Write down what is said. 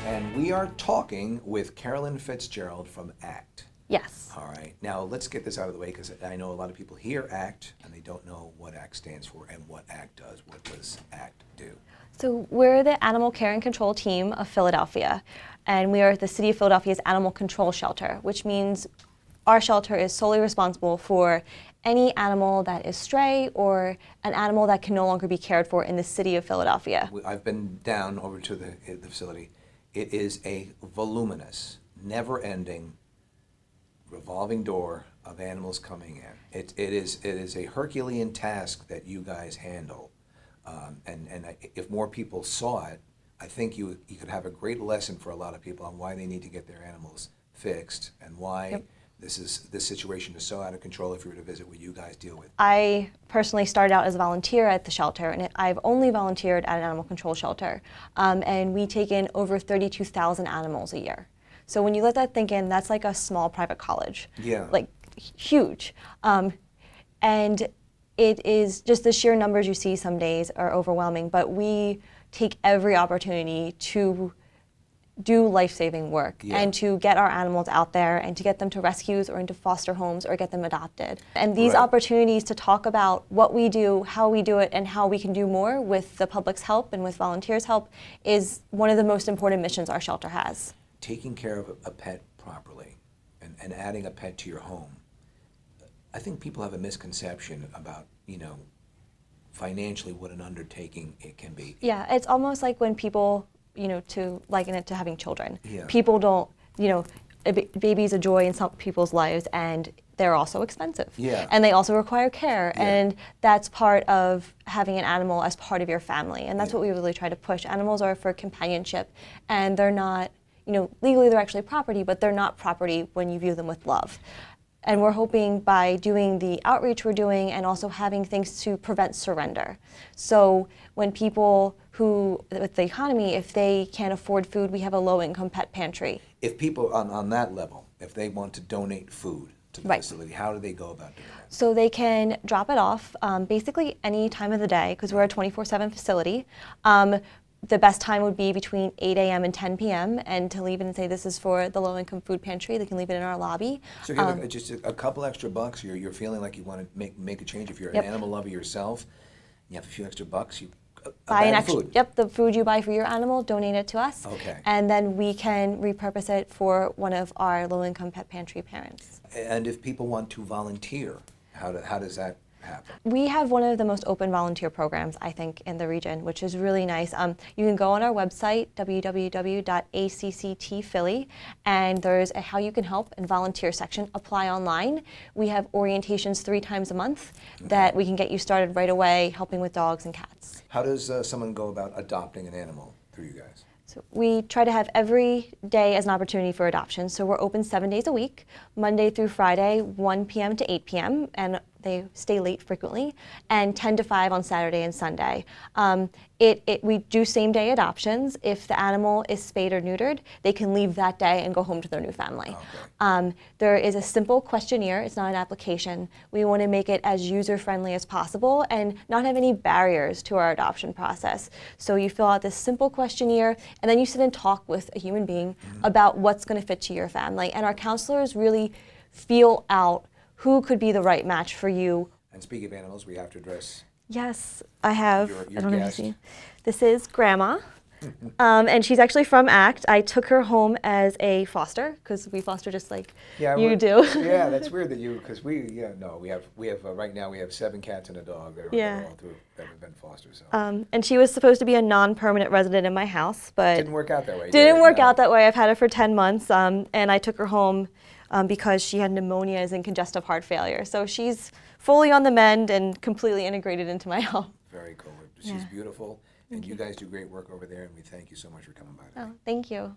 and we are talking with Carolyn Fitzgerald from ACCT. Yes. All right. Now, let's get this out of the way because I know a lot of people hear ACCT and they don't know what ACCT stands for and what ACCT does. What does ACCT do? So we're the Animal Care and Control Team of Philadelphia, and we are the City of Philadelphia's Animal Control Shelter, which means our shelter is solely responsible for any animal that is stray or an animal that can no longer be cared for in the City of Philadelphia. I've been down over to the facility. It is a voluminous, never-ending, revolving door of animals coming in. It is a Herculean task that you guys handle, if more people saw it, I think you could have a great lesson for a lot of people on why they need to get their animals fixed and why this situation is so out of control if you were to visit what you guys deal with. I personally started out as a volunteer at the shelter, and I've only volunteered at an animal control shelter, and we take in over 32,000 animals a year. So when you let that think in, that's like a small private college. Yeah. Like huge. And it is just the sheer numbers you see some days are overwhelming, but we take every opportunity to do life-saving work and to get our animals out there and to get them to rescues or into foster homes or get them adopted. And these opportunities to talk about what we do, how we do it, and how we can do more with the public's help and with volunteers' help is one of the most important missions our shelter has. Taking care of a pet properly and adding a pet to your home, I think people have a misconception about, financially what an undertaking it can be. Yeah, it's almost like when people, to liken it to having children. Yeah. People don't, a baby's a joy in some people's lives, and they're also expensive. Yeah. And they also require care, Yeah. and that's part of having an animal as part of your family, and that's what we really try to push. Animals are for companionship, and they're not, legally they're actually property, but they're not property when you view them with love. And we're hoping by doing the outreach we're doing and also having things to prevent surrender. So when people with the economy, if they can't afford food, we have a low-income pet pantry. If people on that level, if they want to donate food to the facility, how do they go about doing that? So they can drop it off basically any time of the day because we're a 24/7 facility. The best time would be between 8 a.m. and 10 p.m. and to leave it and say this is for the low-income food pantry. They can leave it in our lobby. So here, just a couple extra bucks, you're feeling like you want to make a change. If you're an animal lover yourself, you have a few extra bucks, you buy an extra food. the food you buy for your animal, donate it to us. Okay. And then we can repurpose it for one of our low-income pet pantry parents. And if people want to volunteer, how does that happen? We have one of the most open volunteer programs, I think, in the region, which is really nice. You can go on our website, www.ACCT and there's a How You Can Help and Volunteer section. Apply online. We have orientations 3 times a month that we can get you started right away, helping with dogs and cats. How does someone go about adopting an animal through you guys? So we try to have every day as an opportunity for adoption. So we're open 7 days a week, Monday through Friday, 1 p.m. to 8 p.m., and they stay late frequently, and 10 to 5 on Saturday and Sunday. We do same-day adoptions. If the animal is spayed or neutered, they can leave that day and go home to their new family. Okay. There is a simple questionnaire. It's not an application. We want to make it as user-friendly as possible and not have any barriers to our adoption process. So you fill out this simple questionnaire, and then you sit and talk with a human being about what's going to fit to your family. And our counselors really feel out who could be the right match for you. And speaking of animals, we have to address. Yes, I have. Your I don't know if guest. you see. This is Grandma, and she's actually from ACCT. I took her home as a foster because we foster just like you do. Yeah, that's weird that because we have right now we have 7 cats and a dog that are all that have been fostered. So. And she was supposed to be a non-permanent resident in my house, but didn't work out that way. Didn't work out that way. I've had her for 10 months, and I took her home because she had pneumonias and congestive heart failure. So she's fully on the mend and completely integrated into my health. Very cool. She's beautiful, and you guys do great work over there, and we thank you so much for coming by today. Oh, thank you.